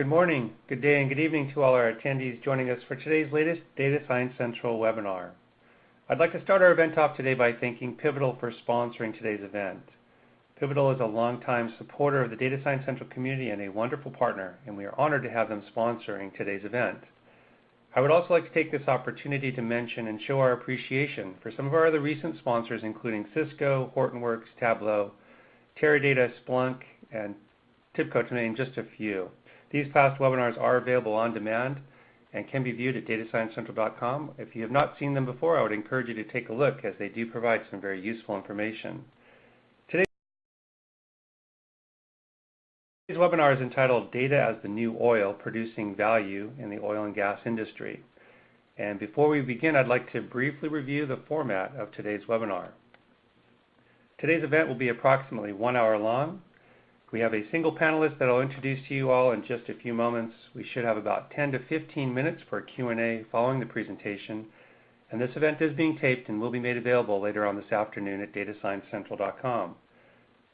Good morning, good day, and good evening to all our attendees joining us for today's latest Data Science Central webinar. I'd like to start our event off today by thanking Pivotal for sponsoring today's event. Pivotal is a longtime supporter of the Data Science Central community and a wonderful partner, and we are honored to have them sponsoring today's event. I would also like to take this opportunity to mention and show our appreciation for some of our other recent sponsors, including Cisco, Hortonworks, Tableau, Teradata, Splunk, and TIBCO, to name just a few. These past webinars are available on demand and can be viewed at datasciencecentral.com. If you have not seen them before, I would encourage you to take a look, as they do provide some very useful information. Today's webinar is entitled Data as the New Oil, Producing Value in the Oil and Gas Industry. And before we begin, I'd like to briefly review the format of today's webinar. Today's event will be approximately 1 hour long. We have a single panelist that I'll introduce to you all in just a few moments. We should have about 10 to 15 minutes for Q&A following the presentation. And this event is being taped and will be made available later on this afternoon at datasciencecentral.com.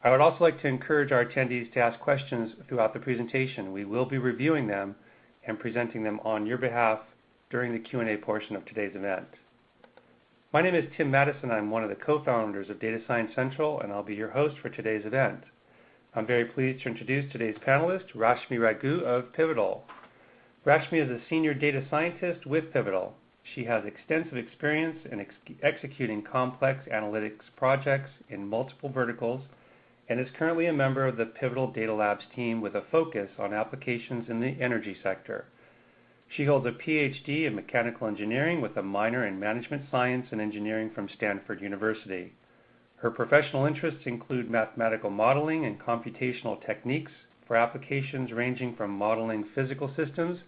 I would also like to encourage our attendees to ask questions throughout the presentation. We will be reviewing them and presenting them on your behalf during the Q&A portion of today's event. My name is Tim Madison. I'm one of the co-founders of Data Science Central, and I'll be your host for today's event. I'm very pleased to introduce today's panelist, Rashmi Raghu of Pivotal. Rashmi is a senior data scientist with Pivotal. She has extensive experience in executing complex analytics projects in multiple verticals and is currently a member of the Pivotal Data Labs team with a focus on applications in the energy sector. She holds a PhD in mechanical engineering with a minor in management science and engineering from Stanford University. Her professional interests include mathematical modeling and computational techniques for applications ranging from modeling physical systems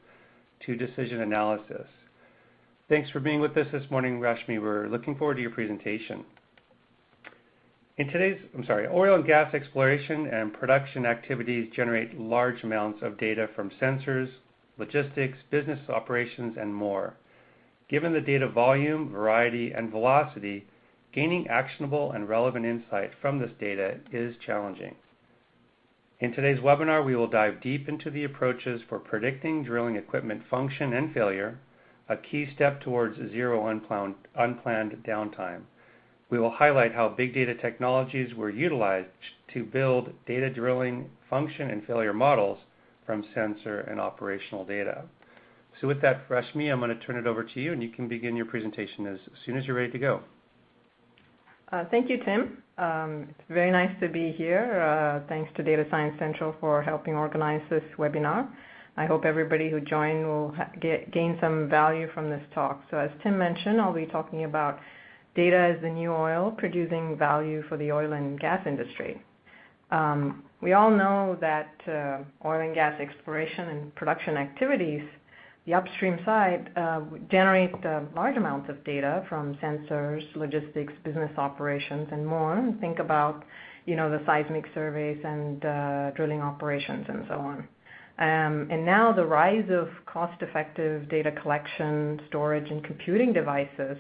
to decision analysis. Thanks for being with us this morning, Rashmi. We're looking forward to your presentation. In today's, oil and gas exploration and production activities generate large amounts of data from sensors, logistics, business operations, and more. Given the data volume, variety, and velocity, gaining actionable and relevant insight from this data is challenging. In today's webinar, we will dive deep into the approaches for predicting drilling equipment function and failure, a key step towards zero unplanned downtime. We will highlight how big data technologies were utilized to build data drilling function and failure models from sensor and operational data. So with that, Rashmi, I'm going to turn it over to you, and you can begin your presentation as soon as you're ready to go. Thank you, Tim. It's very nice to be here. Thanks to Data Science Central for helping organize this webinar. I hope everybody who joined will gain some value from this talk. So as Tim mentioned, I'll be talking about data as the new oil, producing value for the oil and gas industry. We all know that oil and gas exploration and production activities, the upstream side, generate large amounts of data from sensors, logistics, business operations, and more. Think about, the seismic surveys and drilling operations and so on. And now the rise of cost-effective data collection, storage, and computing devices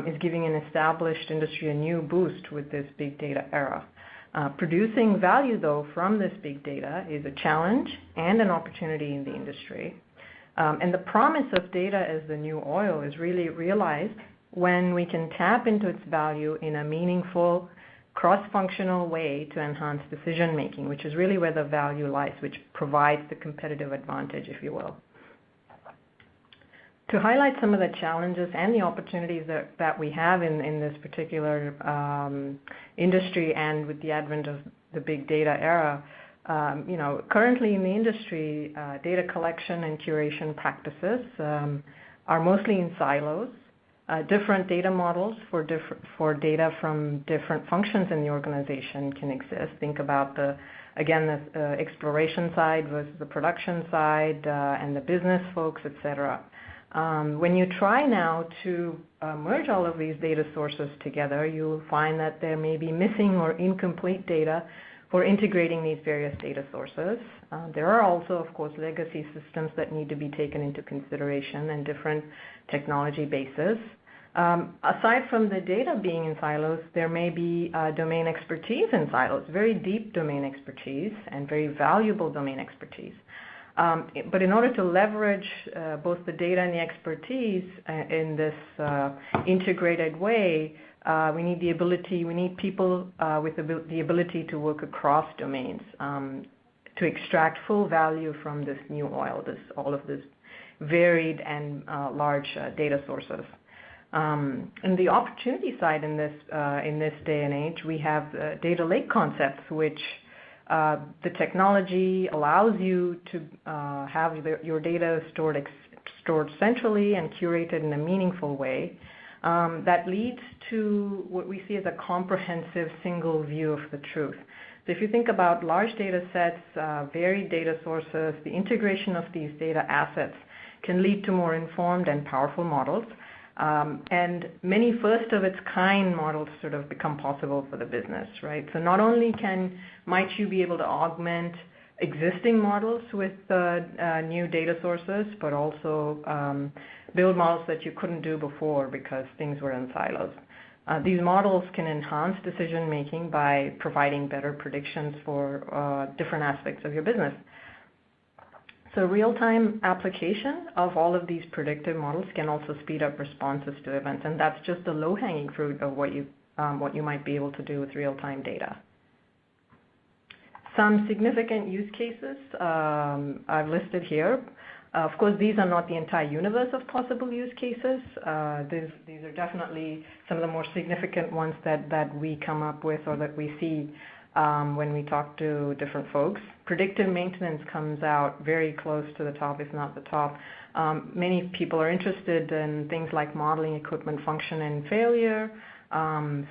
is giving an established industry a new boost with this big data era. Producing value, though, from this big data is a challenge and an opportunity in the industry. And the promise of data as the new oil is really realized when we can tap into its value in a meaningful, cross-functional way to enhance decision-making, which is really where the value lies, which provides the competitive advantage, if you will. To highlight some of the challenges and the opportunities that we have in this particular industry and with the advent of the big data era, currently in the industry, data collection and curation practices are mostly in silos. Different data models for data from different functions in the organization can exist. Think about the exploration side versus the production side and the business folks, etc. When you try now to merge all of these data sources together, you'll find that there may be missing or incomplete data for integrating these various data sources. There are also, of course, legacy systems that need to be taken into consideration and different technology bases. Aside from the data being in silos, there may be domain expertise in silos, very deep domain expertise and very valuable domain expertise. But in order to leverage both the data and the expertise in this integrated way, we need people with the ability to work across domains to extract full value from this new oil, all of this varied and large data sources. And the opportunity side in this day and age, we have data lake concepts, which the technology allows you to have your data stored centrally and curated in a meaningful way. That leads to what we see as a comprehensive single view of the truth. So if you think about large data sets, varied data sources, the integration of these data assets can lead to more informed and powerful models. And many first-of-its-kind models sort of become possible for the business, right? So not only might you be able to augment existing models with new data sources, but also build models that you couldn't do before because things were in silos. These models can enhance decision-making by providing better predictions for different aspects of your business. So real-time application of all of these predictive models can also speed up responses to events, and that's just the low-hanging fruit of what you might be able to do with real-time data. Some significant use cases I've listed here. Of course, these are not the entire universe of possible use cases. These are definitely some of the more significant ones that we come up with or that we see when we talk to different folks. Predictive maintenance comes out very close to the top, if not the top. Many people are interested in things like modeling equipment function and failure,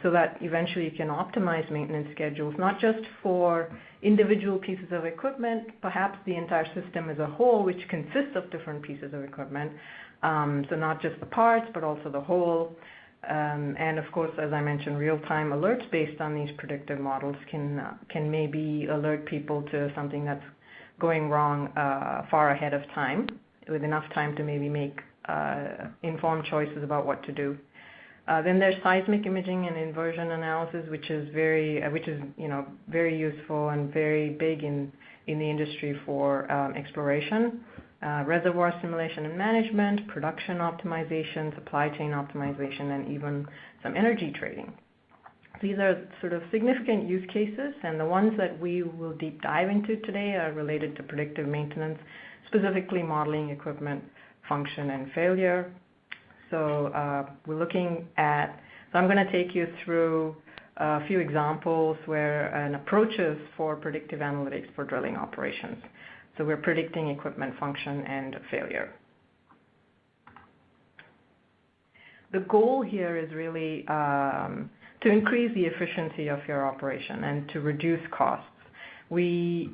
so that eventually you can optimize maintenance schedules, not just for individual pieces of equipment, perhaps the entire system as a whole, which consists of different pieces of equipment. So not just the parts, but also the whole. And of course, as I mentioned, real-time alerts based on these predictive models can maybe alert people to something that's going wrong far ahead of time, with enough time to maybe make informed choices about what to do. Then there's seismic imaging and inversion analysis, which is very useful and very big in the industry for exploration. Reservoir simulation and management, production optimization, supply chain optimization, and even some energy trading. These are sort of significant use cases, and the ones that we will deep dive into today are related to predictive maintenance, specifically modeling equipment function and failure. So I'm going to take you through a few examples and approaches for predictive analytics for drilling operations. So we're predicting equipment function and failure. The goal here is really to increase the efficiency of your operation and to reduce costs. The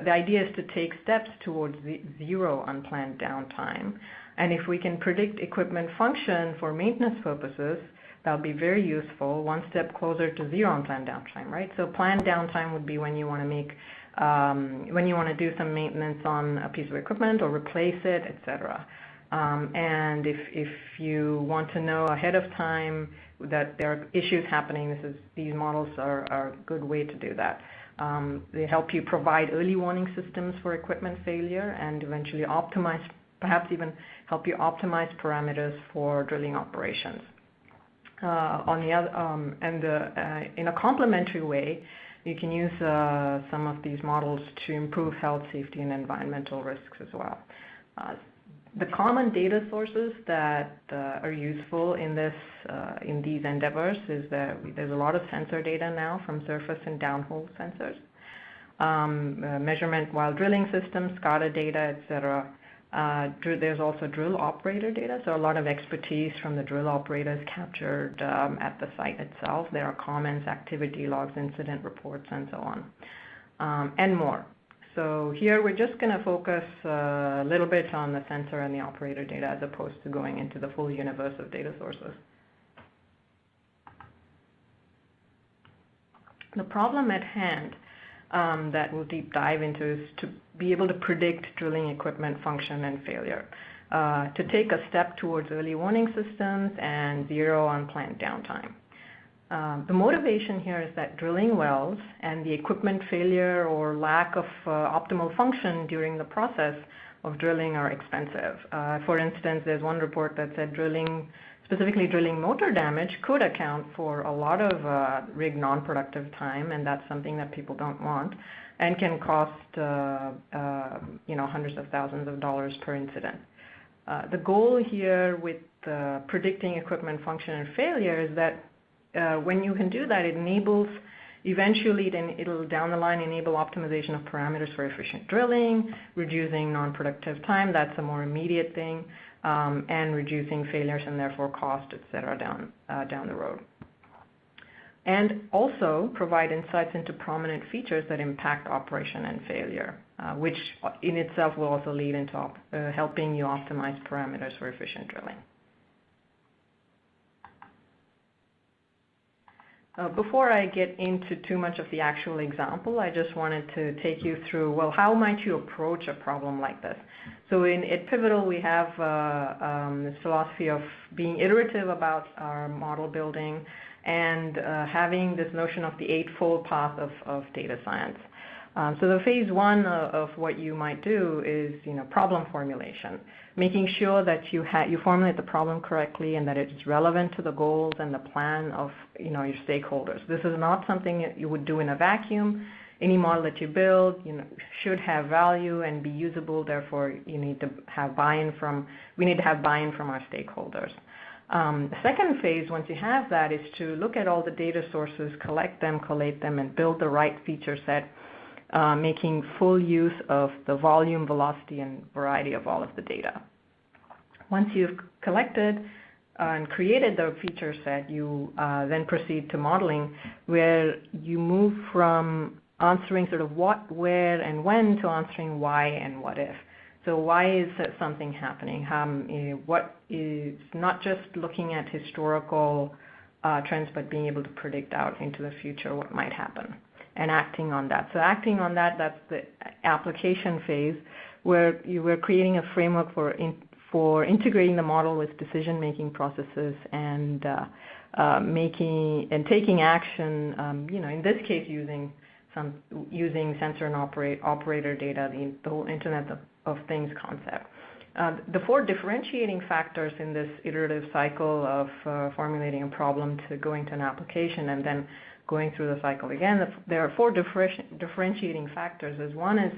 idea is to take steps towards zero unplanned downtime. And if we can predict equipment function for maintenance purposes, that'll be very useful, one step closer to zero unplanned downtime, right? So planned downtime would be when you want to do some maintenance on a piece of equipment or replace it, etc. And if you want to know ahead of time that there are issues happening, these models are a good way to do that. They help you provide early warning systems for equipment failure and eventually perhaps even help you optimize parameters for drilling operations. In a complementary way, you can use some of these models to improve health, safety, and environmental risks as well. The common data sources that are useful in these endeavors is that there's a lot of sensor data now from surface and downhole sensors, measurement while drilling systems, SCADA data, etc. There's also drill operator data, so a lot of expertise from the drill operators captured at the site itself. There are comments, activity logs, incident reports, and so on, and more. So here we're just going to focus a little bit on the sensor and the operator data as opposed to going into the full universe of data sources. The problem at hand that we'll deep dive into is to be able to predict drilling equipment function and failure, to take a step towards early warning systems and zero unplanned downtime. The motivation here is that drilling wells and the equipment failure or lack of optimal function during the process of drilling are expensive. For instance, there's one report that said specifically drilling motor damage could account for a lot of rig non-productive time, and that's something that people don't want, and can cost hundreds of thousands of dollars per incident. The goal here with predicting equipment function and failure is that when you can do that, it enables, eventually then it'll down the line enable optimization of parameters for efficient drilling, reducing non-productive time, that's a more immediate thing, and reducing failures and therefore cost, et cetera, down the road. And also provide insights into prominent features that impact operation and failure, which in itself will also lead into helping you optimize parameters for efficient drilling. Before I get into too much of the actual example, I just wanted to take you through, well, how might you approach a problem like this? So at Pivotal, we have this philosophy of being iterative about our model building and having this notion of the eightfold path of data science. So the phase one of what you might do is, problem formulation, making sure that you formulate the problem correctly and that it's relevant to the goals and the plan of, your stakeholders. This is not something that you would do in a vacuum. Any model that you build, should have value and be usable. Therefore, we need to have buy-in from our stakeholders. The second phase, once you have that, is to look at all the data sources, collect them, collate them, and build the right feature set, making full use of the volume, velocity, and variety of all of the data. Once you've collected and created the feature set, you then proceed to modeling, where you move from answering sort of what, where, and when to answering why and what if. So why is something happening? What is not just looking at historical trends, but being able to predict out into the future what might happen and acting on that. So acting on that, that's the application phase, where you were creating a framework for integrating the model with decision-making processes and taking action. In this case, using sensor and operator data, the whole Internet of Things concept. The four differentiating factors in this iterative cycle of formulating a problem to going to an application and then going through the cycle again, there are four differentiating factors. One is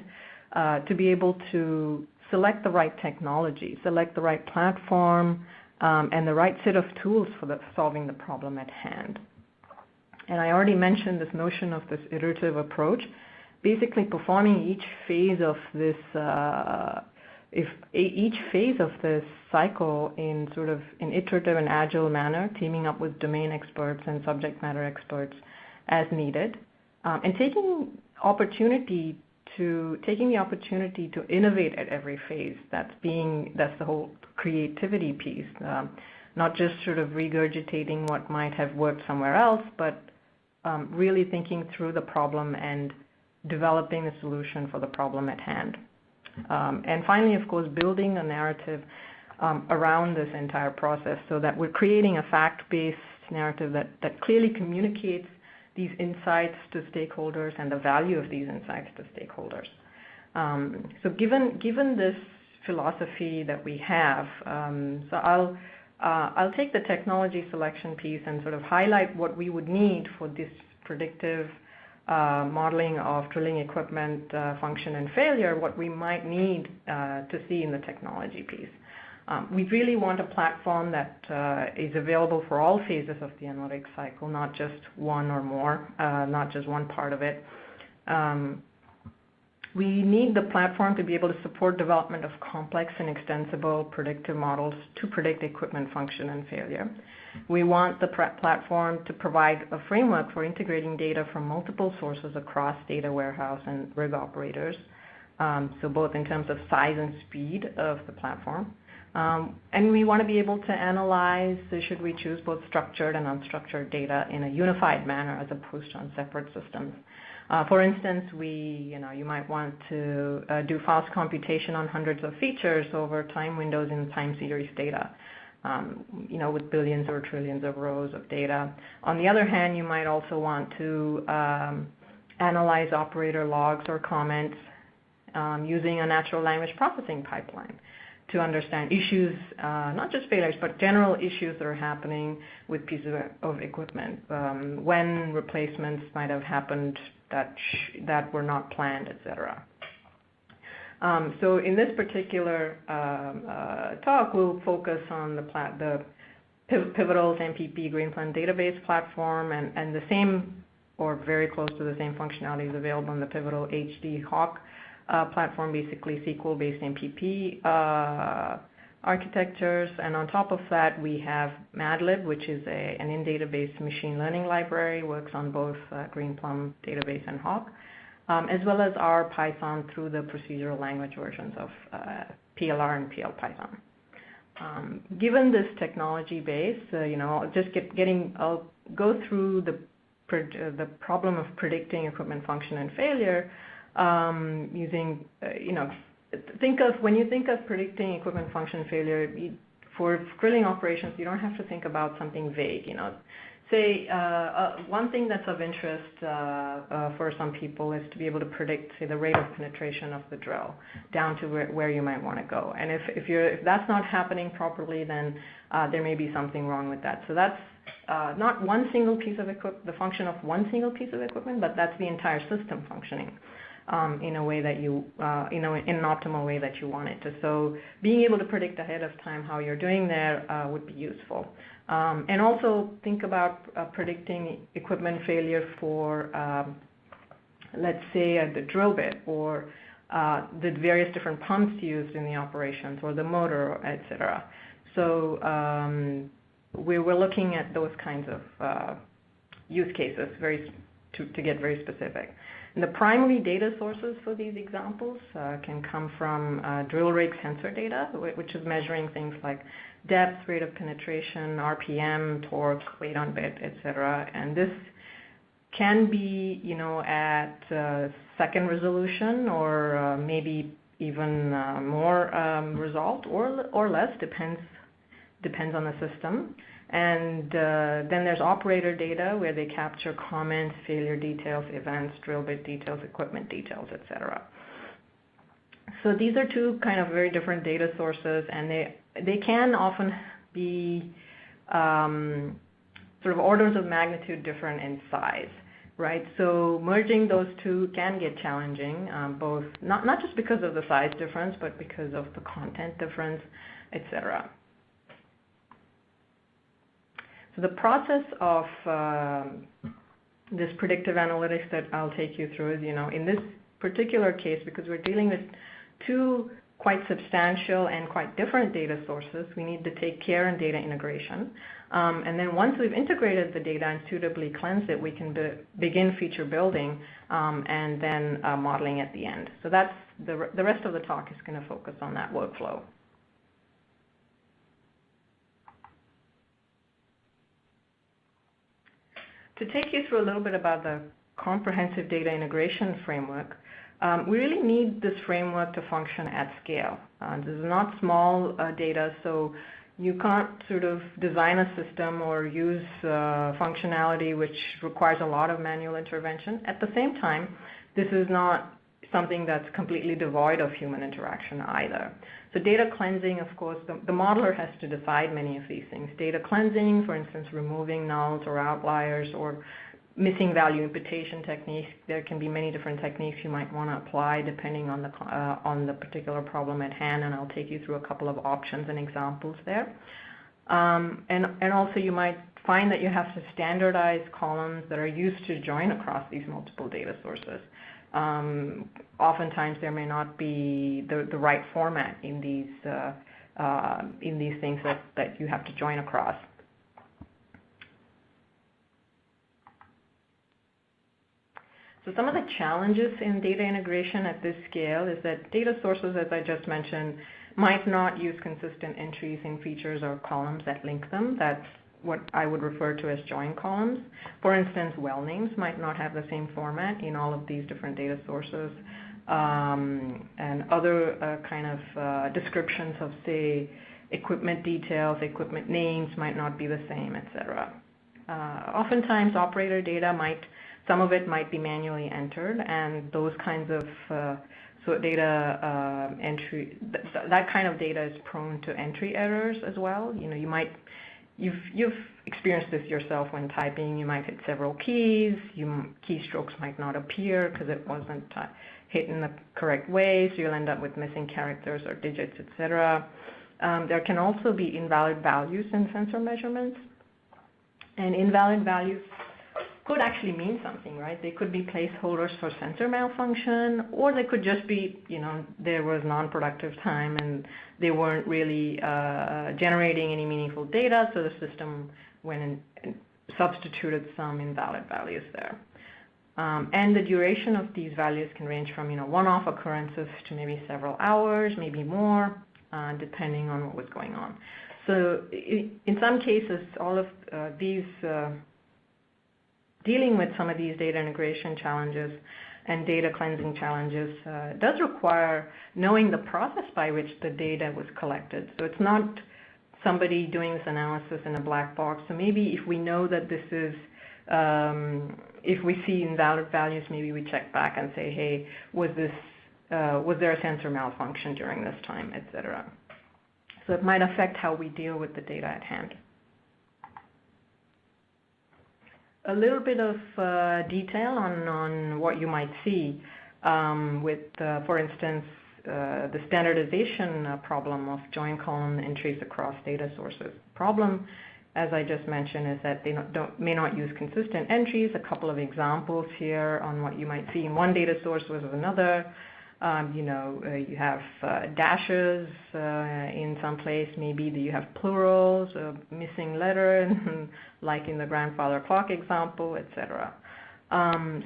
to be able to select the right technology, select the right platform, and the right set of tools for solving the problem at hand. And I already mentioned this notion of this iterative approach, basically performing each phase of this cycle in sort of an iterative and agile manner, teaming up with domain experts and subject matter experts as needed, and taking the opportunity to innovate at every phase. That's the whole creativity piece, not just sort of regurgitating what might have worked somewhere else, but really thinking through the problem and developing a solution for the problem at hand. And finally, of course, building a narrative around this entire process so that we're creating a fact-based narrative that clearly communicates these insights to stakeholders and the value of these insights to stakeholders. So given this philosophy that we have, so I'll take the technology selection piece and sort of highlight what we would need for this predictive modeling of drilling equipment function and failure, what we might need to see in the technology piece. We really want a platform that is available for all phases of the analytics cycle, not just one or more, not just one part of it. We need the platform to be able to support development of complex and extensible predictive models to predict equipment function and failure. We want the platform to provide a framework for integrating data from multiple sources across data warehouse and rig operators, so both in terms of size and speed of the platform. And we want to be able to analyze, should we choose, both structured and unstructured data in a unified manner as opposed to on separate systems. For instance, you might want to do fast computation on hundreds of features over time windows in time series data. with billions or trillions of rows of data. On the other hand, you might also want to analyze operator logs or comments using a natural language processing pipeline to understand issues, not just failures, but general issues that are happening with pieces of equipment, when replacements might have happened that were not planned, etc. So in this particular talk, we'll focus on the Pivotal's MPP GreenPlan database platform and the same or very close to the same functionality is available on the Pivotal HD Hawk platform, basically SQL-based MPP architectures. And on top of that, we have MadLib, which is an in-database machine learning library, works on both GreenPlum database and Hawk, as well as R Python through the procedural language versions of PLR and PL Python. Given this technology base, I'll go through the problem of predicting equipment function and failure using, when you think of predicting equipment function failure, for drilling operations, you don't have to think about something vague, Say, one thing that's of interest for some people is to be able to predict, say, the rate of penetration of the drill down to where you might want to go. And if that's not happening properly, then there may be something wrong with that. So that's not one single piece of the function of one single piece of equipment, but that's the entire system functioning in a way that in an optimal way that you want it to. So being able to predict ahead of time how you're doing there would be useful. And also think about predicting equipment failure for, let's say, the drill bit or the various different pumps used in the operations or the motor, etc. So we were looking at those kinds of use cases to get very specific. And the primary data sources for these examples can come from drill rig sensor data, which is measuring things like depth, rate of penetration, RPM, torque, weight on bit, etc. And this can be, at second resolution or maybe even more result or less, depends on the system. And then there's operator data where they capture comments, failure details, events, drill bit details, equipment details, etc. So these are two kind of very different data sources, and they can often be sort of orders of magnitude different in size, right? So merging those two can get challenging, both not just because of the size difference, but because of the content difference, etc. So the process of this predictive analytics that I'll take you through is, in this particular case, because we're dealing with two quite substantial and quite different data sources, we need to take care in data integration. And then once we've integrated the data and suitably cleansed it, we can begin feature building and then modeling at the end. So that's the rest of the talk is going to focus on that workflow. To take you through a little bit about the comprehensive data integration framework, we really need this framework to function at scale. This is not small data, so you can't sort of design a system or use functionality which requires a lot of manual intervention. At the same time, this is not something that's completely devoid of human interaction either. So data cleansing, of course, the modeler has to decide many of these things. Data cleansing, for instance, removing nulls or outliers or missing value imputation techniques. There can be many different techniques you might want to apply depending on the particular problem at hand, and I'll take you through a couple of options and examples there. And also you might find that you have to standardize columns that are used to join across these multiple data sources. Oftentimes there may not be the right format in these things that you have to join across. So some of the challenges in data integration at this scale is that data sources, as I just mentioned, might not use consistent entries in features or columns that link them. That's what I would refer to as join columns. For instance, well names might not have the same format in all of these different data sources, and other kind of descriptions of, say, equipment details, equipment names might not be the same, etc. Oftentimes, operator data some of it might be manually entered, and those kinds of data entry, that kind of data is prone to entry errors as well. You've experienced this yourself when typing. You might hit several keys. Keystrokes might not appear because it wasn't hit in the correct way, so you'll end up with missing characters or digits, etc. There can also be invalid values in sensor measurements, and invalid values could actually mean something, right? They could be placeholders for sensor malfunction, or they could just be, there was non-productive time and they weren't really generating any meaningful data, so the system went and substituted some invalid values there. And the duration of these values can range from, one-off occurrences to maybe several hours, maybe more, depending on what was going on. So in some cases, all of these dealing with some of these data integration challenges and data cleansing challenges does require knowing the process by which the data was collected. So it's not somebody doing this analysis in a black box. So maybe if we know that this is, if we see invalid values, maybe we check back and say, hey, was there a sensor malfunction during this time, etc. So it might affect how we deal with the data at hand. A little bit of detail on what you might see with, for instance, the standardization problem of joint column entries across data sources. Problem, as I just mentioned, is that they may not use consistent entries. A couple of examples here on what you might see in one data source versus another. You have dashes in some place, maybe you have plurals, a missing letter, like in the grandfather clock example, etc.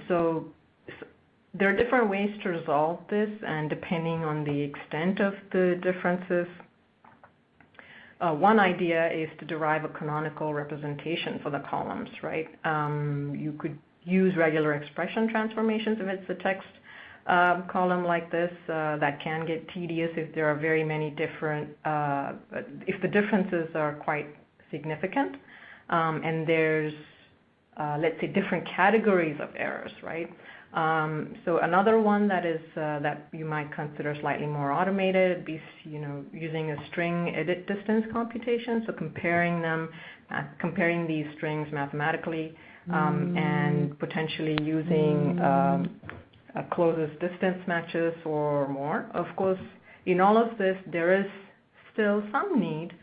So there are different ways to resolve this, and depending on the extent of the differences, one idea is to derive a canonical representation for the columns, right? You could use regular expression transformations if it's a text column like this. That can get tedious if there are very many different, if the differences are quite significant, and there's, let's say, different categories of errors, right? So another one that is that you might consider slightly more automated would be, using a string edit distance computation. So comparing these strings mathematically, and potentially using closest distance matches or more. Of course, in all of this, there is still some need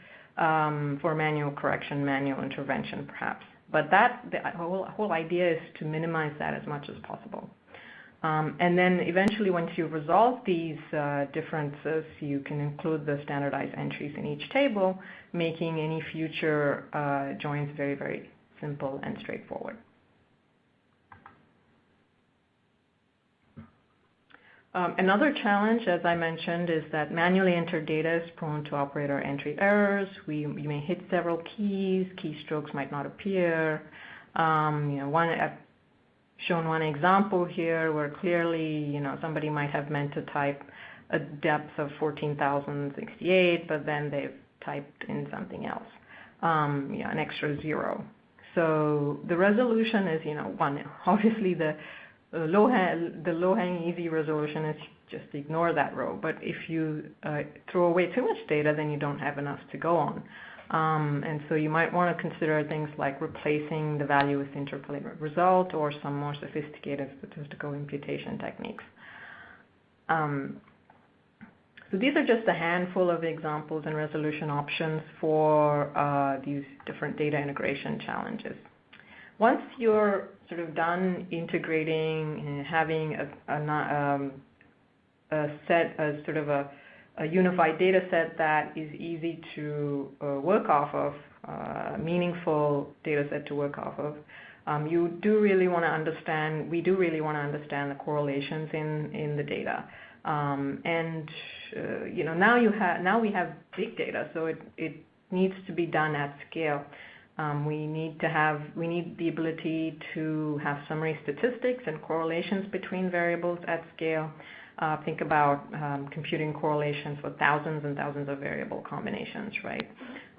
for manual correction, manual intervention, perhaps. But the whole idea is to minimize that as much as possible. And then eventually, once you resolve these differences, you can include the standardized entries in each table, making any future joins very, very simple and straightforward. Another challenge, as I mentioned, is that manually entered data is prone to operator entry errors. You may hit several keys, keystrokes might not appear. I've shown one example here where clearly, somebody might have meant to type a depth of 14,068, but then they've typed in something else, an extra zero. So the resolution is, one, obviously the low-hanging easy resolution is just ignore that row. But if you throw away too much data, then you don't have enough to go on. And so you might want to consider things like replacing the value with interpolated result or some more sophisticated statistical imputation techniques. So these are just a handful of examples and resolution options for these different data integration challenges. Once you're sort of done integrating and having a unified data set that is easy to work off of, a meaningful data set to work off of, we do really want to understand the correlations in the data. Now we have big data, so it needs to be done at scale. We need the ability to have summary statistics and correlations between variables at scale. think about computing correlations for thousands and thousands of variable combinations, right?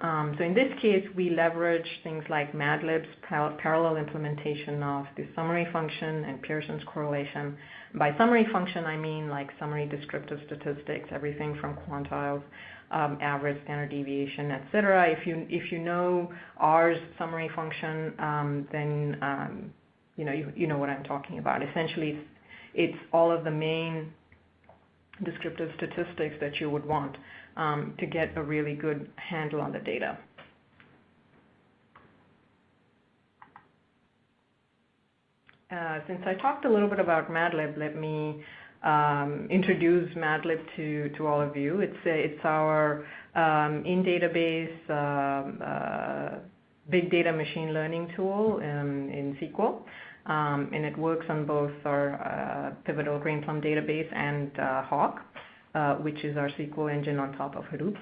So in this case, we leverage things like MATLAB's parallel implementation of the summary function and Pearson's correlation. By summary function, I mean like summary descriptive statistics, everything from quantiles, average, standard deviation, etc. If you know R's summary function, then you know what I'm talking about. Essentially, it's all of the main descriptive statistics that you would want to get a really good handle on the data. Since I talked a little bit about MATLAB, let me introduce MATLAB to all of you. It's our in-database big data machine learning tool in SQL, and it works on both our Pivotal Greenplum database and Hawk, which is our SQL engine on top of Hadoop.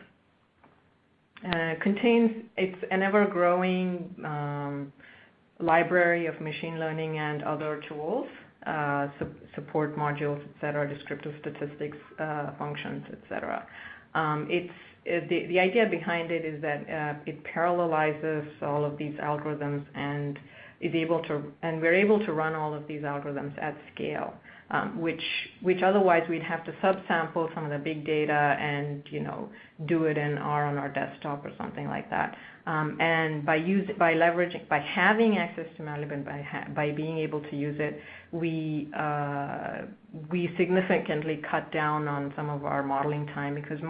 It's an ever-growing library of machine learning and other tools, support modules, etc., descriptive statistics functions, etc. The idea behind it is that it parallelizes all of these algorithms and we're able to run all of these algorithms at scale, which otherwise we'd have to subsample some of the big data and do it in R on our desktop or something like that. And by having access to MATLAB and by being able to use it, we significantly cut down on some of our modeling time, because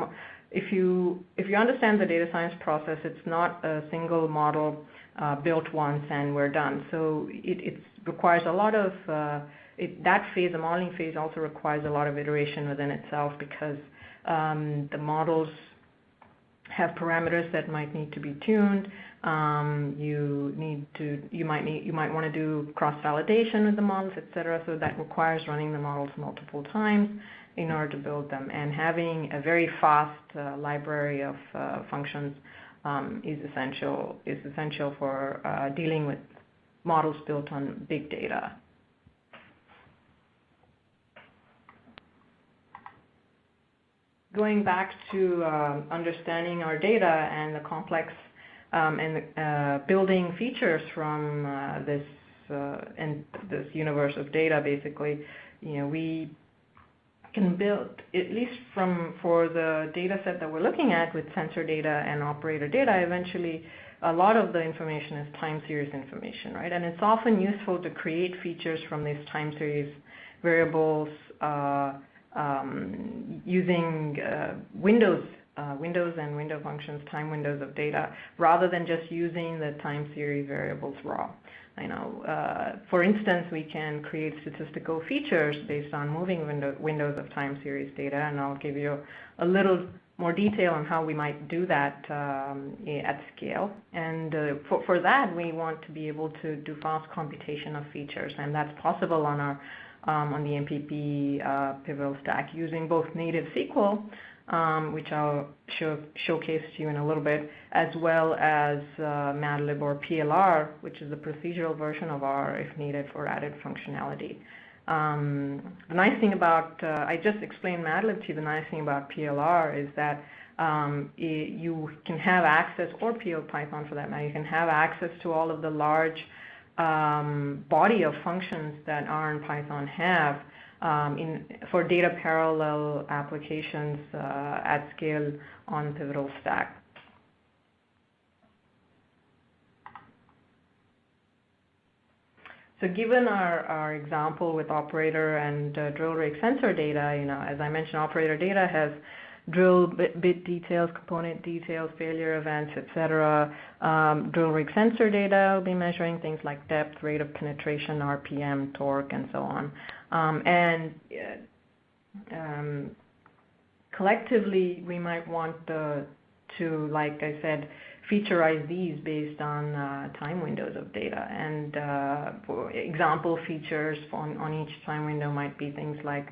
if you understand the data science process, it's not a single model built once and we're done. So it requires a lot of that phase, the modeling phase, also requires a lot of iteration within itself, because the models have parameters that might need to be tuned. You might want to do cross-validation with the models, etc. So that requires running the models multiple times in order to build them. And having a very fast library of functions is essential for dealing with models built on big data. Going back to understanding our data and the complex and building features from this universe of data, basically, we can build, at least for the data set that we're looking at with sensor data and operator data, eventually a lot of the information is time series information, right? And it's often useful to create features from these time series variables using windows and window functions, time windows of data, rather than just using the time series variables raw. For instance, we can create statistical features based on moving windows of time series data, and I'll give you a little more detail on how we might do that at scale. And for that, we want to be able to do fast computation of features, and that's possible on our on the MPP pivotal stack using both native SQL, which I'll showcase to you in a little bit, as well as MATLAB or PLR, which is the procedural version of R if needed for added functionality. The nice thing about, I just explained MATLAB to you, the nice thing about PLR is that you can have access, or Python for that matter, you can have access to all of the large body of functions that R and Python have for data parallel applications at scale on Pivotal Stack. So given our example with operator and drill rig sensor data, as I mentioned, operator data has drill bit details, component details, failure events, etc. Drill rig sensor data will be measuring things like depth, rate of penetration, RPM, torque, and so on. Collectively, we might want to, like I said, featureize these based on time windows of data. And for example features on each time window might be things like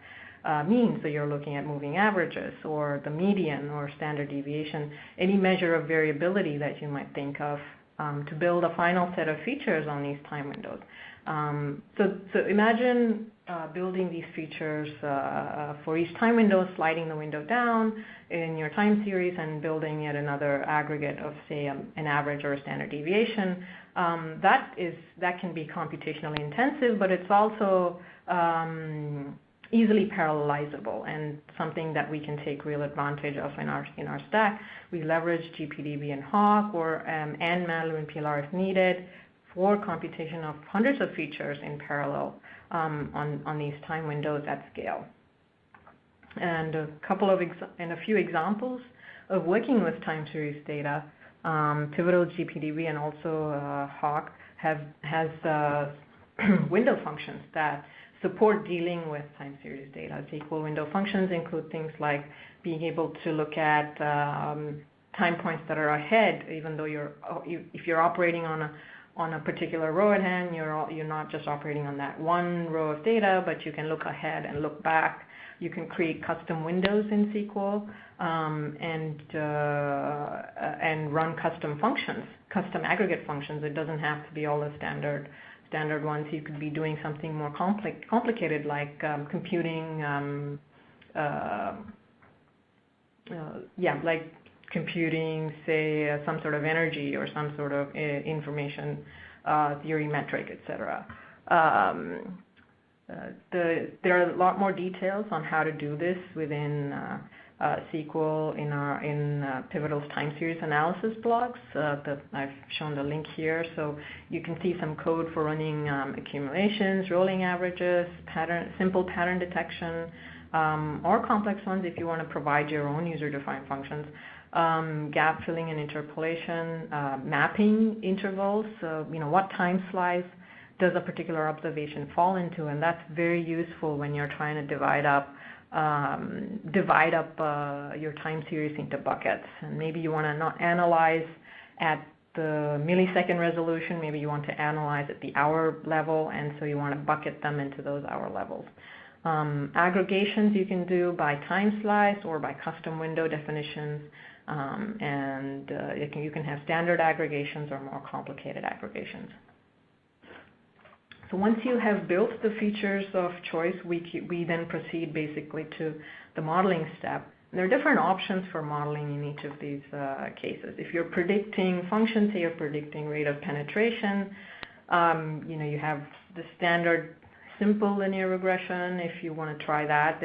mean, so you're looking at moving averages, or the median, or standard deviation, any measure of variability that you might think of to build a final set of features on these time windows. So imagine building these features for each time window, sliding the window down in your time series and building yet another aggregate of, say, an average or a standard deviation. That can be computationally intensive, but it's also easily parallelizable and something that we can take real advantage of in our stack. We leverage GPDB and Hawk or and MATLAB and PLR if needed for computation of hundreds of features in parallel on these time windows at scale. And a few examples of working with time series data. Pivotal GPDB and also Hawk has window functions that support dealing with time series data. SQL window functions include things like being able to look at time points that are ahead, even though if you're operating on a particular row at hand, you're not just operating on that one row of data, but you can look ahead and look back. You can create custom windows in SQL and run custom functions, custom aggregate functions. It doesn't have to be all the standard ones. You could be doing something more complicated like computing, say, some sort of energy or some sort of information theory metric, etc. There are a lot more details on how to do this within SQL in Pivotal's time series analysis blogs. I've shown the link here, so you can see some code for running accumulations, rolling averages, simple pattern detection, or complex ones if you want to provide your own user-defined functions. Gap filling and interpolation, mapping intervals. What time slice does a particular observation fall into, and that's very useful when you're trying to divide up your time series into buckets. And maybe you want to not analyze at the millisecond resolution, maybe you want to analyze at the hour level, and so you want to bucket them into those hour levels. Aggregations you can do by time slice or by custom window definitions, and you can have standard aggregations or more complicated aggregations. So once you have built the features of choice, we then proceed basically to the modeling step. And there are different options for modeling in each of these cases. If you're predicting functions, say you're predicting rate of penetration, you have the standard simple linear regression. If you want to try that,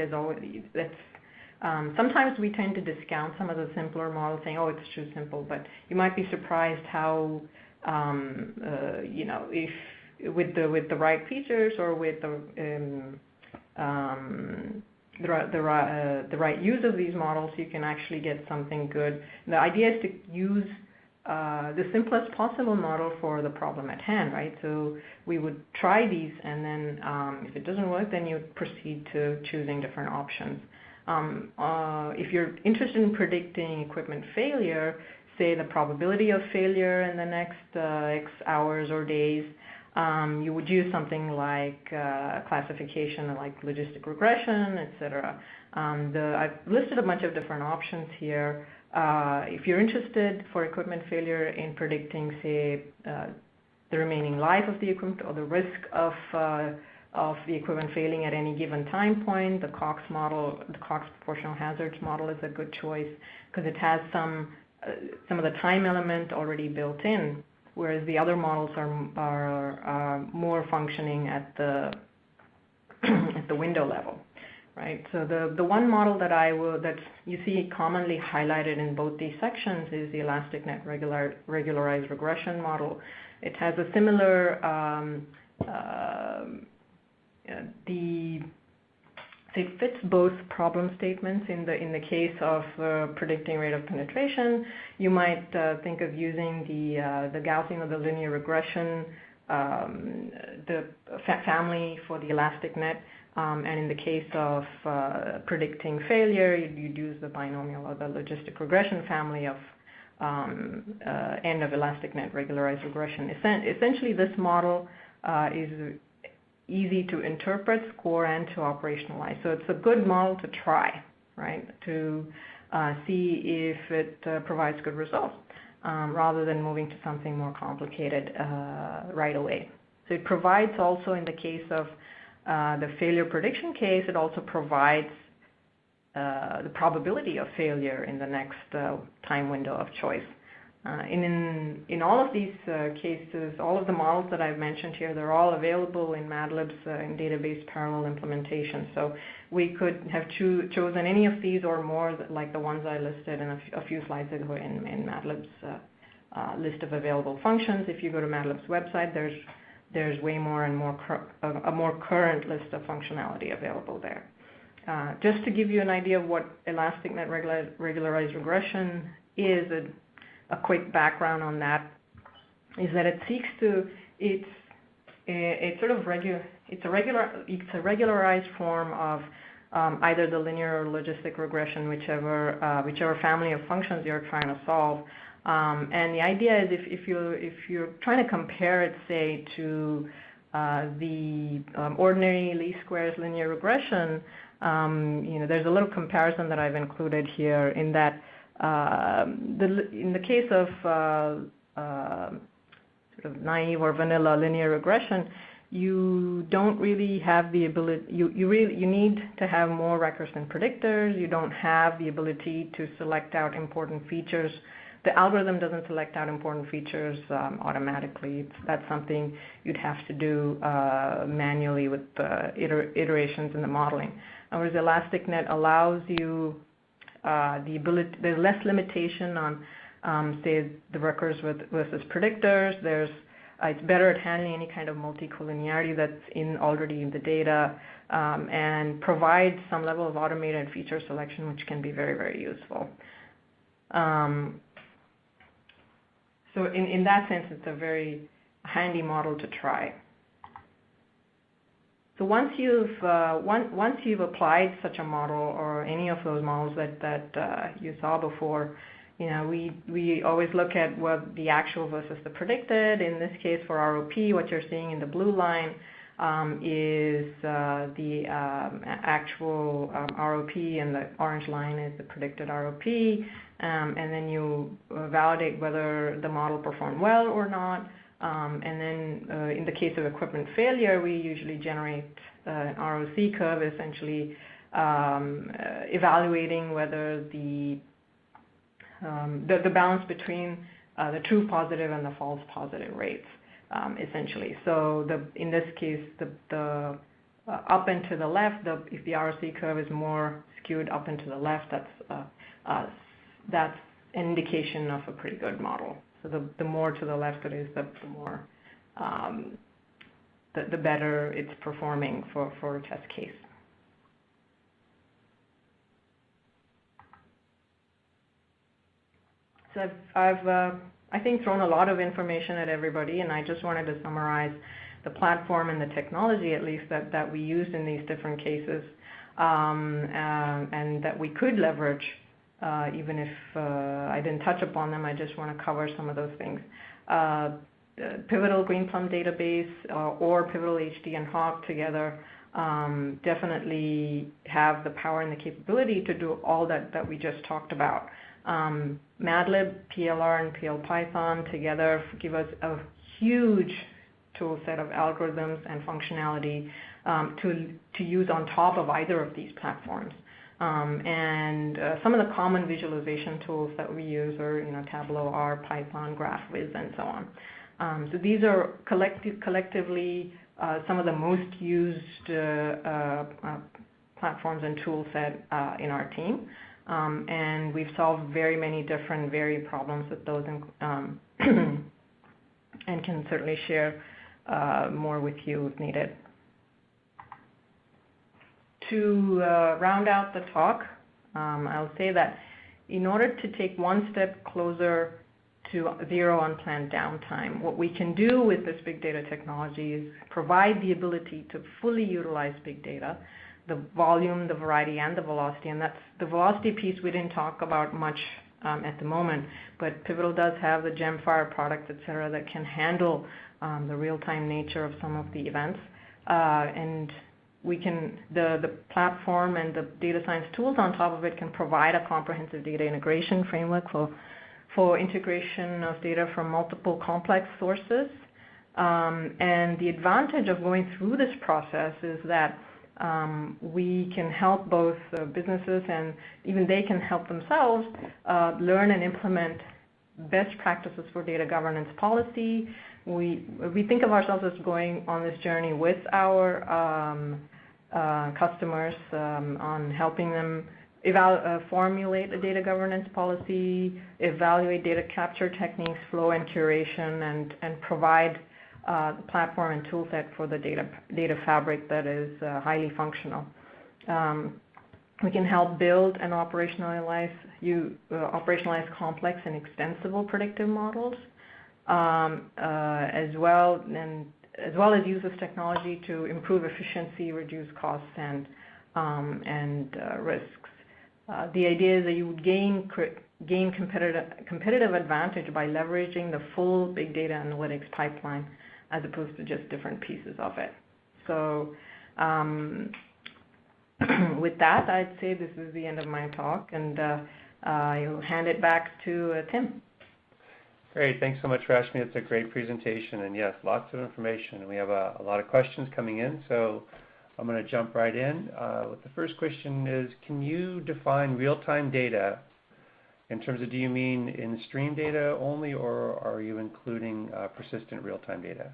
sometimes we tend to discount some of the simpler models, saying, "Oh, it's too simple." But you might be surprised how, if with the right features or with the right use of these models, you can actually get something good. The idea is to use the simplest possible model for the problem at hand, right? So we would try these, and then if it doesn't work, then you proceed to choosing different options. If you're interested in predicting equipment failure, say the probability of failure in the next X hours or days, you would use something like classification, like logistic regression, etc. I've listed a bunch of different options here. If you're interested for equipment failure in predicting, say, the remaining life of the equipment or the risk of the equipment failing at any given time point, the Cox model, the Cox proportional hazards model is a good choice because it has some of the time element already built in, whereas the other models are more functioning at the at the window level, right? So the one model that you see commonly highlighted in both these sections is the ElasticNet regularized regression model. It has a similar it fits both problem statements. In the case of predicting rate of penetration, you might think of using the Gaussian or the linear regression, the family for the ElasticNet, and in the case of predicting failure, you'd use the binomial or the logistic regression family of end of ElasticNet regularized regression. Essentially, this model is easy to interpret, score, and to operationalize. So it's a good model to try, right, to see if it provides good results rather than moving to something more complicated right away. So it provides also in the case of the failure prediction case, it also provides the probability of failure in the next time window of choice. In all of these cases, all of the models that I've mentioned here, they're all available in MATLAB's in database parallel implementation. So we could have chosen any of these or more like the ones I listed in a few slides ago in MATLAB's list of available functions. If you go to MATLAB's website, there's way more and a more current list of functionality available there. Just to give you an idea of what elastic net regularized regression is, a quick background on that is that it seeks to it's a regularized form of either the linear or logistic regression, whichever family of functions you're trying to solve. And the idea is if you're trying to compare it, say, to the ordinary least squares linear regression, there's a little comparison that I've included here in that in the case of sort of naive or vanilla linear regression, you don't really have the ability. You need to have more recursive predictors. You don't have the ability to select out important features. The algorithm doesn't select out important features automatically. That's something you'd have to do manually with iterations in the modeling. Whereas ElasticNet allows you the ability. There's less limitation on, say, the recurs versus predictors. It's better at handling any kind of multicollinearity that's already in the data, and provides some level of automated feature selection, which can be very, very useful. So in that sense, it's a very handy model to try. So once you've applied such a model or any of those models that you saw before, we always look at what the actual versus the predicted. In this case, for ROP, what you're seeing in the blue line is the actual ROP, and the orange line is the predicted ROP. And then you validate whether the model performed well or not. And then in the case of equipment failure, we usually generate an ROC curve, essentially evaluating whether the balance between the true positive and the false positive rates, essentially. So in this case, the up and to the left, if the ROC curve is more skewed up and to the left, that's an indication of a pretty good model. So the more to the left it is, the more the better it's performing for a test case. So I've I think thrown a lot of information at everybody, and I just wanted to summarize the platform and the technology, at least that we used in these different cases, and that we could leverage. Even if I didn't touch upon them, I just want to cover some of those things. Pivotal Greenplum database or Pivotal HD and Hawk together definitely have the power and the capability to do all that we just talked about. MATLAB, PLR, and PLPython together give us a huge tool set of algorithms and functionality to use on top of either of these platforms. And some of the common visualization tools that we use are, Tableau, R, Python, GraphViz, and so on. So these are collectively some of the most used platforms and tool set in our team. And we've solved very many different varied problems with those, and can certainly share more with you if needed. To round out the talk, I'll say that in order to take one step closer to zero unplanned downtime, what we can do with this big data technology is provide the ability to fully utilize big data, the volume, the variety, and the velocity. And that's the velocity piece we didn't talk about much at the moment, but Pivotal does have the Gemfire products, et cetera, that can handle the real-time nature of some of the events. And we can, the platform and the data science tools on top of it can provide a comprehensive data integration framework for integration of data from multiple complex sources, And the advantage of going through this process is that we can help both businesses and even they can help themselves learn and implement best practices for data governance policy. We think of ourselves as going on this journey with our customers on helping them formulate a data governance policy, evaluate data capture techniques, flow and curation, and provide the platform and tool set for the data fabric that is highly functional. We can help build and operationalize complex and extensible predictive models, as well as use this technology to improve efficiency, reduce costs, and risks. The idea is that you would gain competitive advantage by leveraging the full big data analytics pipeline as opposed to just different pieces of it. So with that, I'd say this is the end of my talk, and I'll hand it back to Tim. Great. Thanks so much, Rashmi. It's a great presentation, and yes, lots of information. We have a lot of questions coming in, so I'm going to jump right in. The first question is, can you define real-time data in terms of, do you mean in stream data only, or are you including persistent real-time data?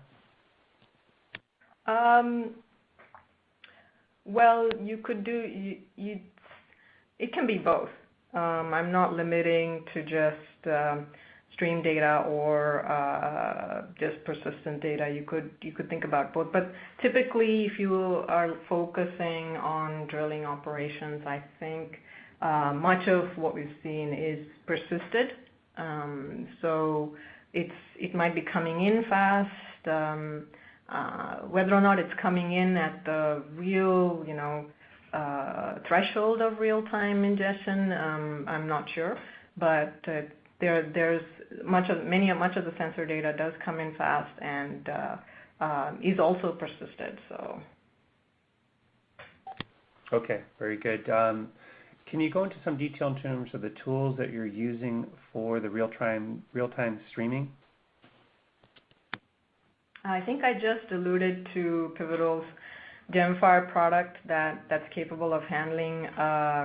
Well, you could do, it can be both. I'm not limiting to just stream data or just persistent data. You could think about both. But typically, if you are focusing on drilling operations, I think much of what we've seen is persisted. So it might be coming in fast. Whether or not it's coming in at the real, threshold of real-time ingestion, I'm not sure. But there's much of the sensor data does come in fast and is also persisted. So. Okay, very good. Can you go into some detail in terms of the tools that you're using for the real-time streaming? I think I just alluded to Pivotal's Gemfire product that's capable of handling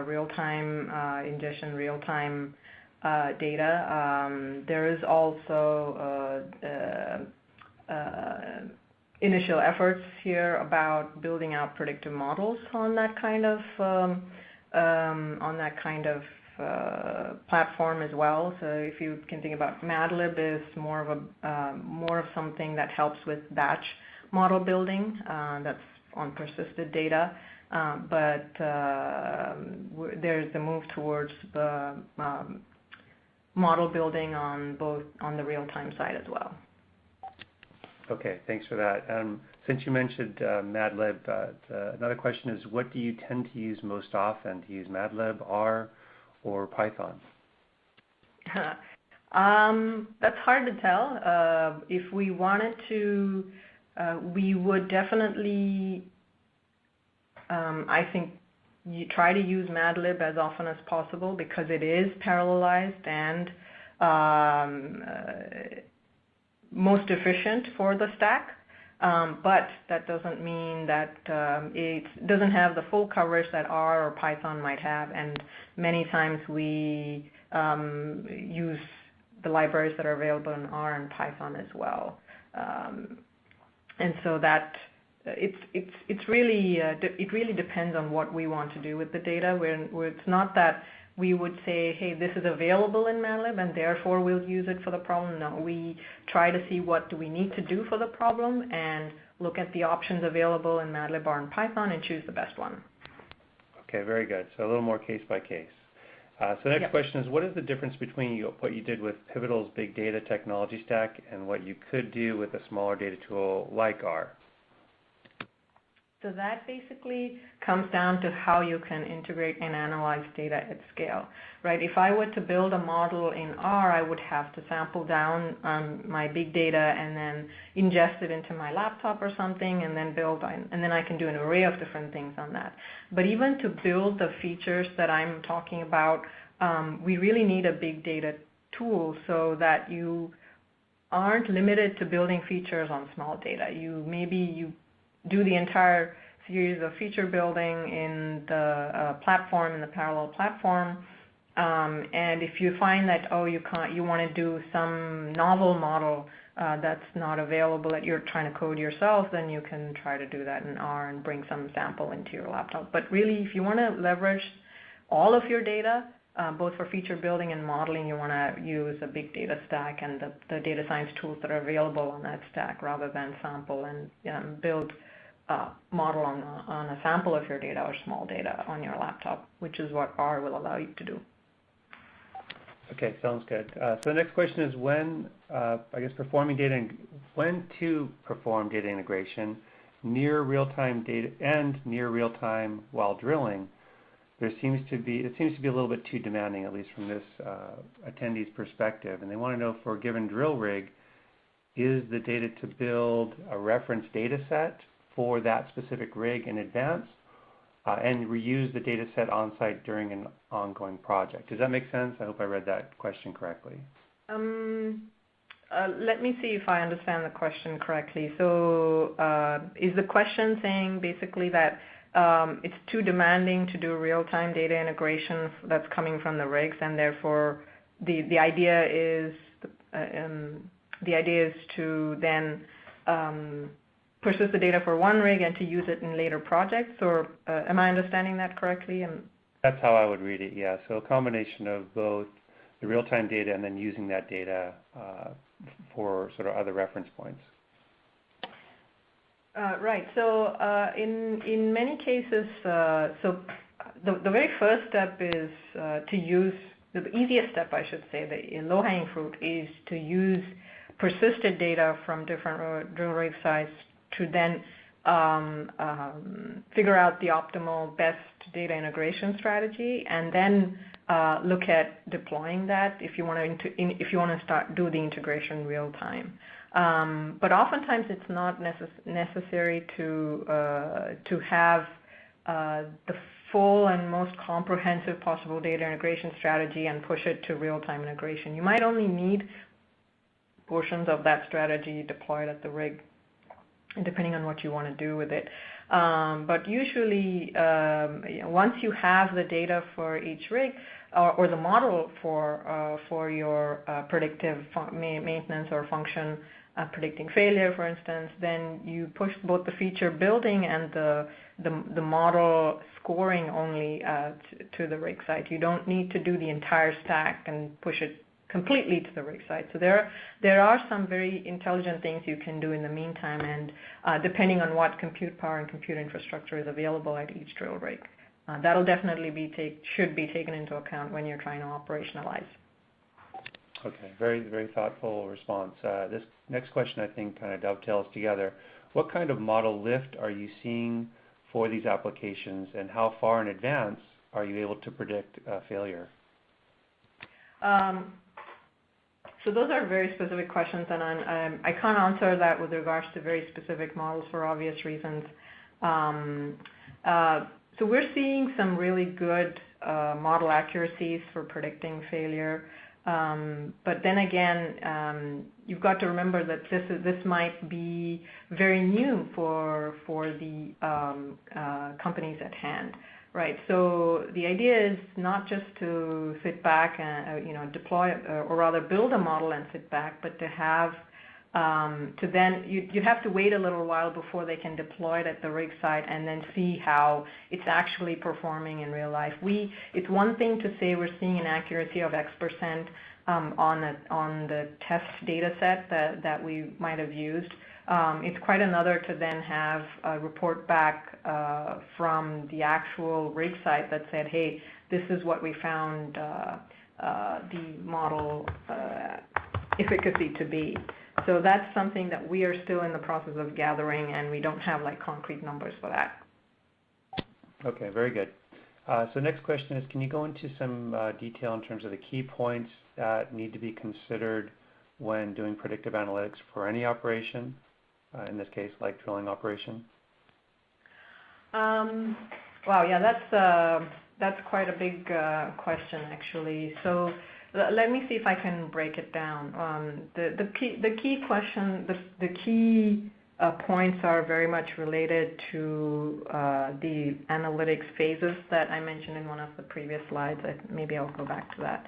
real-time ingestion, real-time data. There is also initial efforts here about building out predictive models on that kind of platform as well. So if you can think about MADlib is more of something that helps with batch model building. That's on persisted data, but there's the move towards the model building on the real-time side as well. Okay, thanks for that. Since you mentioned MADlib, another question is, what do you tend to use most often? Do you use MADlib, R, or Python? That's hard to tell. If we wanted to, we would definitely, I think, you try to use MADlib as often as possible because it is parallelized and most efficient for the stack. But that doesn't mean that it doesn't have the full coverage that R or Python might have, and many times we use the libraries that are available in R and Python as well. And so that it really depends on what we want to do with the data. Where it's not that we would say, hey, this is available in MADlib and therefore we'll use it for the problem. No, we try to see what do we need to do for the problem and look at the options available in MADlib or in Python and choose the best one. Okay, very good. So a little more case by case. So the next question is, what is the difference between what you did with Pivotal's big data technology stack and what you could do with a smaller data tool like R? So that basically comes down to how you can integrate and analyze data at scale, right? If I were to build a model in R, I would have to sample down my big data and then ingest it into my laptop or something and then and then I can do an array of different things on that. But even to build the features that I'm talking about, we really need a big data tool so that you aren't limited to building features on small data. You do the entire series of feature building in the platform, in the parallel platform, and if you find that, you want to do some novel model that's not available that you're trying to code yourself, then you can try to do that in R and bring some sample into your laptop. But really, if you want to leverage all of your data, both for feature building and modeling, you want to use a big data stack and the data science tools that are available on that stack, rather than sample and build model on a sample of your data or small data on your laptop, which is what R will allow you to do. Okay, sounds good. So the next question is when to perform data integration near real-time data and near real-time while drilling. It seems to be a little bit too demanding, at least from this attendee's perspective, and they want to know, for a given drill rig, is the data to build a reference data set for that specific rig in advance and reuse the data set on site during an ongoing project? Does that make sense? I hope I read that question correctly. Let me see if I understand the question correctly. So is the question saying basically that it's too demanding to do real-time data integration that's coming from the rigs, and therefore the idea is to then persist the data for one rig and to use it in later projects? Or am I understanding that correctly? That's how I would read it, yeah. So a combination of both the real-time data and then using that data for sort of other reference points. Right. So in many cases, so the very first step is to use, the easiest step, I should say, the low-hanging fruit, is to use persisted data from different drill rig sites to then figure out the optimal best data integration strategy, and then look at deploying that if you want to do the integration real time. But oftentimes it's not necessary to have the full and most comprehensive possible data integration strategy and push it to real-time integration. You might only need portions of that strategy deployed at the rig, depending on what you want to do with it. But usually, once you have the data for each rig, or the model for your predictive maintenance or function, predicting failure, for instance, then you push both the feature building and the model scoring only to the rig site. You don't need to do the entire stack and push it completely to the rig site. So there are some very intelligent things you can do in the meantime, and depending on what compute power and compute infrastructure is available at each drill rig. That'll definitely should be taken into account when you're trying to operationalize. Okay, very, very thoughtful response. This next question, I think, kind of dovetails together. What kind of model lift are you seeing for these applications, and how far in advance are you able to predict failure? So those are very specific questions, and I can't answer that with regards to very specific models for obvious reasons. So we're seeing some really good model accuracies for predicting failure. But then again, you've got to remember that this might be very new for the companies at hand, right? So the idea is not just to sit back and deploy, or rather build a model and sit back, but to have you have to wait a little while before they can deploy it at the rig site and then see how it's actually performing in real life. It's one thing to say we're seeing an accuracy of X% on the test data set that we might have used. It's quite another to then have a report back from the actual rig site that said, hey, this is what we found the model efficacy to be. So that's something that we are still in the process of gathering, and we don't have concrete numbers for that. Okay, very good. So next question is, can you go into some detail in terms of the key points that need to be considered when doing predictive analytics for any operation, in this case, like drilling operation? Wow, yeah, that's quite a big question, actually. So Let me see if I can break it down. The key question, the key points are very much related to the analytics phases that I mentioned in one of the previous slides. Maybe I'll go back to that.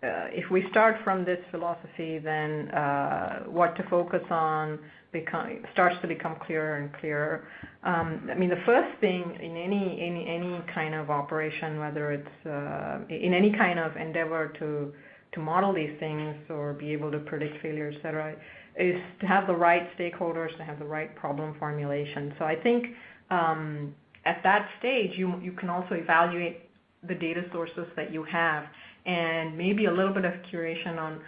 If we start from this philosophy, then what to focus on starts to become clearer and clearer. I mean, the first thing in any kind of operation, whether it's in any kind of endeavor to model these things or be able to predict failure, et cetera, is to have the right stakeholders, to have the right problem formulation. So I think at that stage, you can also evaluate the data sources that you have and maybe a little bit of curation on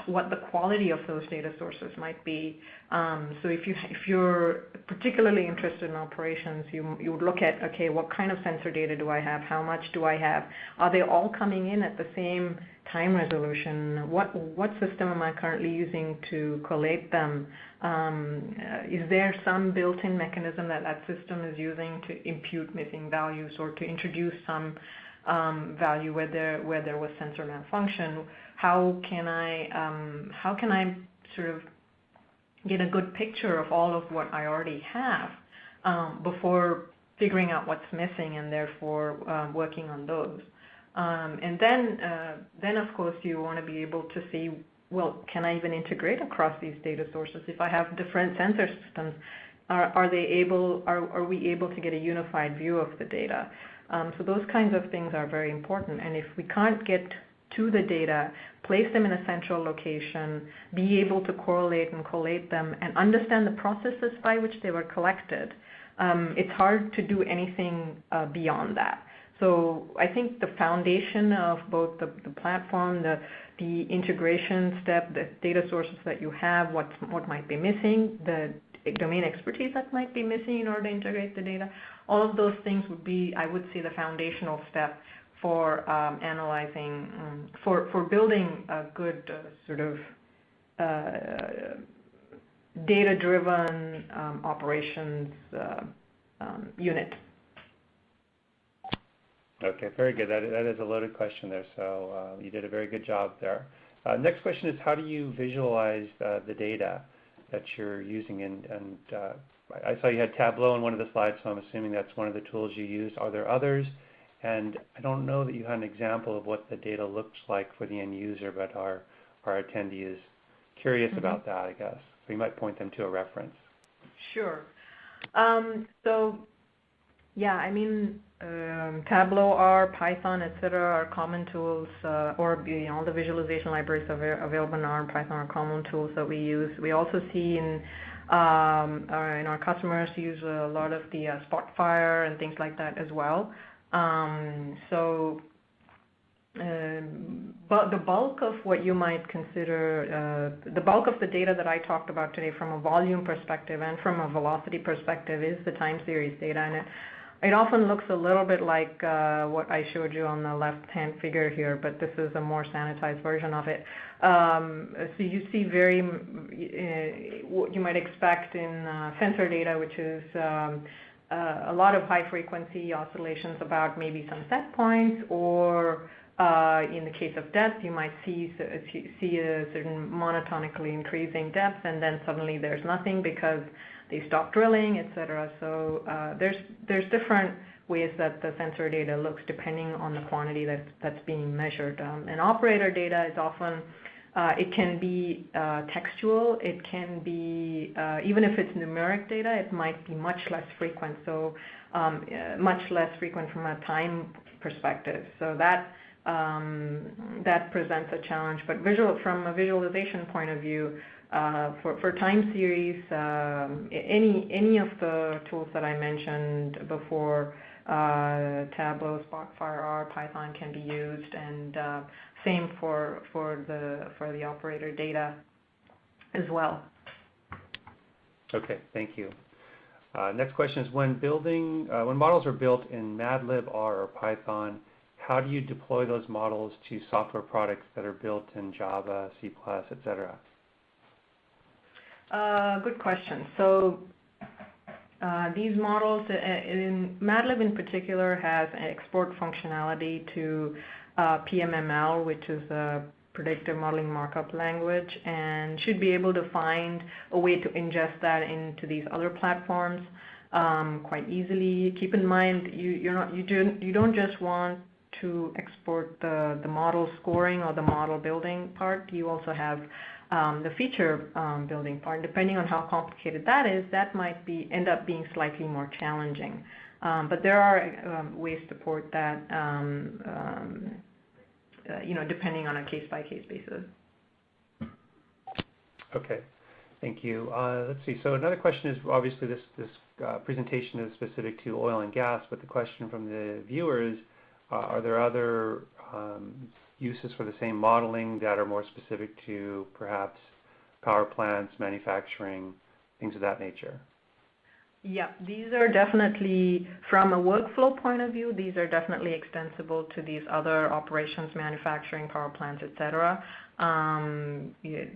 what the quality of those data sources might be. So if you're particularly interested in operations, you would look at, okay, what kind of sensor data do I have? How much do I have? Are they all coming in at the same time resolution? What system am I currently using to collate them? Is there some built-in mechanism that system is using to impute missing values or to introduce some value where there was sensor malfunction? How can I sort of get a good picture of all of what I already have before figuring out what's missing and therefore working on those? And then of course you want to be able to see, well, can I even integrate across these data sources? If I have different sensor systems, are we able to get a unified view of the data? So those kinds of things are very important. And if we can't get to the data, place them in a central location, be able to correlate and collate them, and understand the processes by which they were collected, it's hard to do anything beyond that. So I think the foundation of both the platform, the integration step, the data sources that you have, what might be missing, the domain expertise that might be missing in order to integrate the data, all of those things would be, I would say, the foundational step for analyzing, for building a good sort of data-driven operations unit. Okay, very good. That is a loaded question there, so you did a very good job there. Next question is, how do you visualize the data that you're using? And I saw you had Tableau in one of the slides, so I'm assuming that's one of the tools you use. Are there others? And I don't know that you had an example of what the data looks like for the end user, but our attendee is curious about that, I guess. So you might point them to a reference. Sure. So, yeah, I mean, Tableau, R, Python, etc. are common tools, or all the visualization libraries available in R and Python are common tools that we use. We also see in our customers use a lot of the Spotfire and things like that as well. But the bulk of what you might consider, the bulk of the data that I talked about today from a volume perspective and from a velocity perspective is the time series data, and it often looks a little bit like what I showed you on the left-hand figure here, but this is a more sanitized version of it. So you see what you might expect in sensor data, which is a lot of high-frequency oscillations about maybe some set points, or in the case of depth, you might see a certain monotonically increasing depth, and then suddenly there's nothing because they stop drilling, etc. So there's different ways that the sensor data looks depending on the quantity that's being measured. And operator data is often, it can be textual, it can be, even if it's numeric data, it might be much less frequent, so much less frequent from a time perspective. So that presents a challenge. But from a visualization point of view, for time series, any of the tools that I mentioned before, Tableau, Spotfire, R, Python can be used, and same for the operator data as well. Okay, thank you. Next question is, when models are built in MATLAB, R, or Python, how do you deploy those models to software products that are built in Java, C++, etc.? Good question. So these models, in MATLAB in particular, has an export functionality to PMML, which is a predictive modeling markup language, and should be able to find a way to ingest that into these other platforms quite easily. Keep in mind, you don't just want to export the model scoring or the model building part. You also have the feature building part. Depending on how complicated that is, that might end up being slightly more challenging. But there are ways to port that, depending on a case-by-case basis. Okay, thank you. Let's see. So another question is, obviously this presentation is specific to oil and gas, but the question from the viewer is, are there other uses for the same modeling that are more specific to perhaps power plants, manufacturing, things of that nature? Yeah, these are definitely, from a workflow point of view, these are definitely extensible to these other operations, manufacturing, power plants, etc.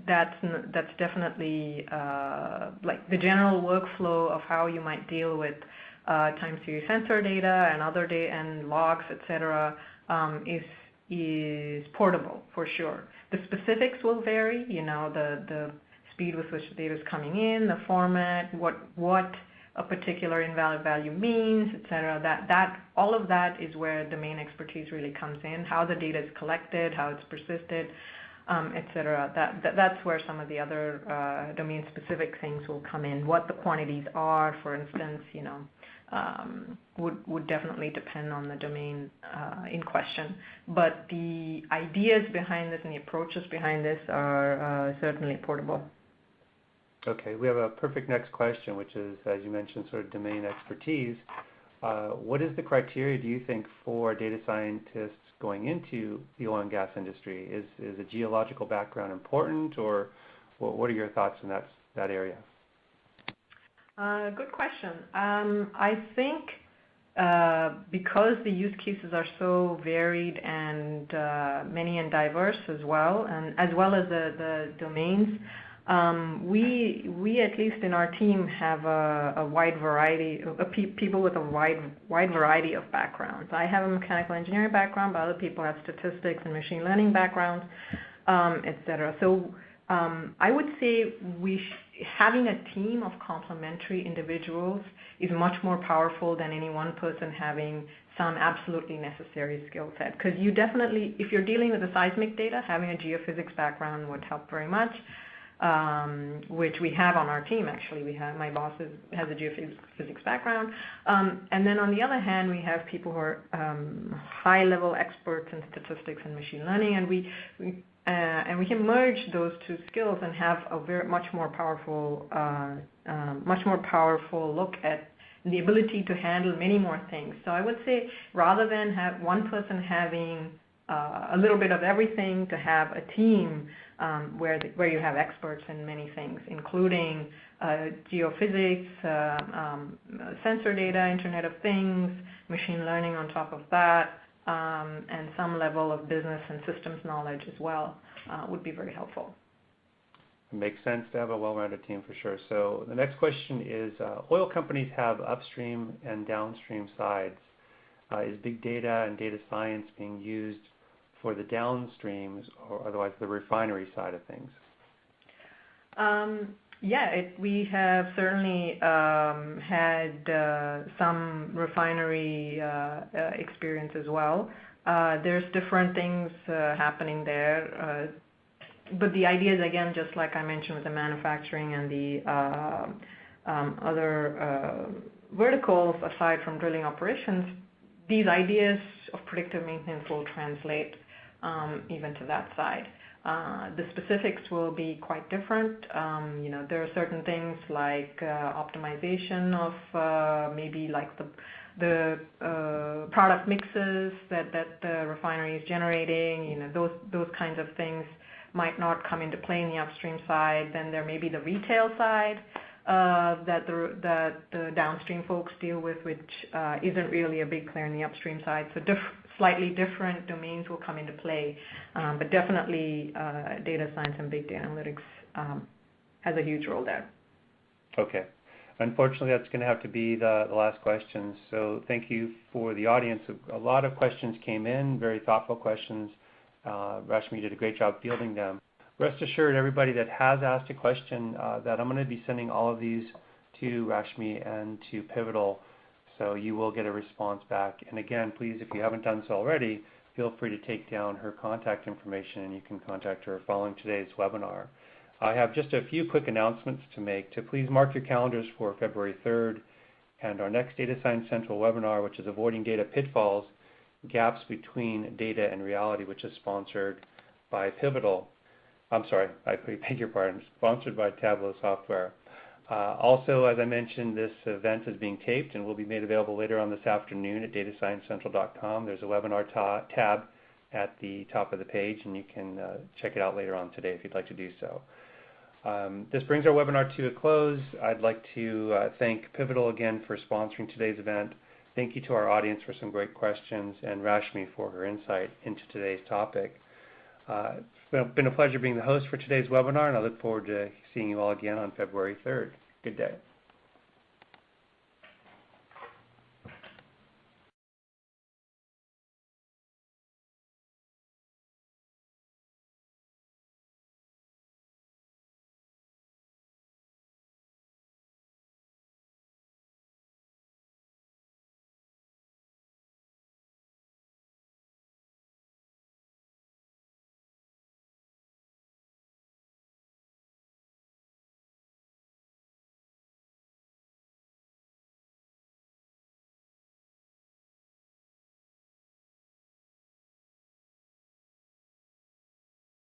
That's definitely like the general workflow of how you might deal with time series sensor data and other data and logs, etc. Is portable for sure. The specifics will vary. The speed with which the data is coming in, the format, what a particular invalid value means, etc. That all of that is where domain expertise really comes in. How the data is collected, how it's persisted, etc. That's where some of the other domain-specific things will come in. What the quantities are, for instance, would definitely depend on the domain in question. But the ideas behind this and the approaches behind this are certainly portable. Okay, we have a perfect next question, which is, as you mentioned, sort of domain expertise. What is the criteria, do you think, for data scientists going into the oil and gas industry? Is a geological background important, or what are your thoughts in that area? Good question. I think because the use cases are so varied and many and diverse as well, and as well as the domains, we at least in our team have a wide variety of people with a wide variety of backgrounds. I have a mechanical engineering background, but other people have statistics and machine learning backgrounds, etc. So I would say having a team of complementary individuals is much more powerful than any one person having some absolutely necessary skill set. Because you definitely, if you're dealing with the seismic data, having a geophysics background would help very much. Which we have on our team, actually. My boss has a geophysics background. And then on the other hand, we have people who are high-level experts in statistics and machine learning, and we can merge those two skills and have a much more powerful look at the ability to handle many more things. So I would say, rather than have one person having a little bit of everything, to have a team where you have experts in many things, including geophysics, sensor data, Internet of Things, machine learning on top of that, and some level of business and systems knowledge as well, would be very helpful. It makes sense to have a well-rounded team for sure. So the next question is, oil companies have upstream and downstream sides. Is big data and data science being used for the downstreams, or otherwise the refinery side of things? We have certainly had some refinery experience as well. There's different things happening there, but the idea is, again, just like I mentioned with the manufacturing and the other verticals aside from drilling operations, these ideas of predictive maintenance will translate even to that side. The specifics will be quite different. There are certain things like optimization of maybe like the product mixes that the refinery is generating. Those kinds of things might not come into play in the upstream side. Then there may be the retail side that the downstream folks deal with, which isn't really a big player in the upstream side. So slightly different domains will come into play, but definitely data science and big data analytics has a huge role there. Okay. Unfortunately, that's going to have to be the last question. So thank you for the audience. A lot of questions came in, very thoughtful questions. Rashmi did a great job fielding them. Rest assured, everybody that has asked a question, that I'm going to be sending all of these to Rashmi and to Pivotal, so you will get a response back. And again, please, if you haven't done so already, feel free to take down her contact information and you can contact her following today's webinar. I have just a few quick announcements to make. To please mark your calendars for February 3rd and our next Data Science Central webinar, which is Avoiding Data Pitfalls, Gaps Between Data and Reality, which is sponsored by Pivotal. I'm sorry, I beg your pardon, sponsored by Tableau Software. Also, as I mentioned, this event is being taped and will be made available later on this afternoon at datasciencecentral.com. There's a webinar tab at the top of the page, and you can check it out later on today if you'd like to do so. This brings our webinar to a close. I'd like to thank Pivotal again for sponsoring today's event. Thank you to our audience for some great questions, and Rashmi for her insight into today's topic. It's been a pleasure being the host for today's webinar, and I look forward to seeing you all again on February 3rd. Good day.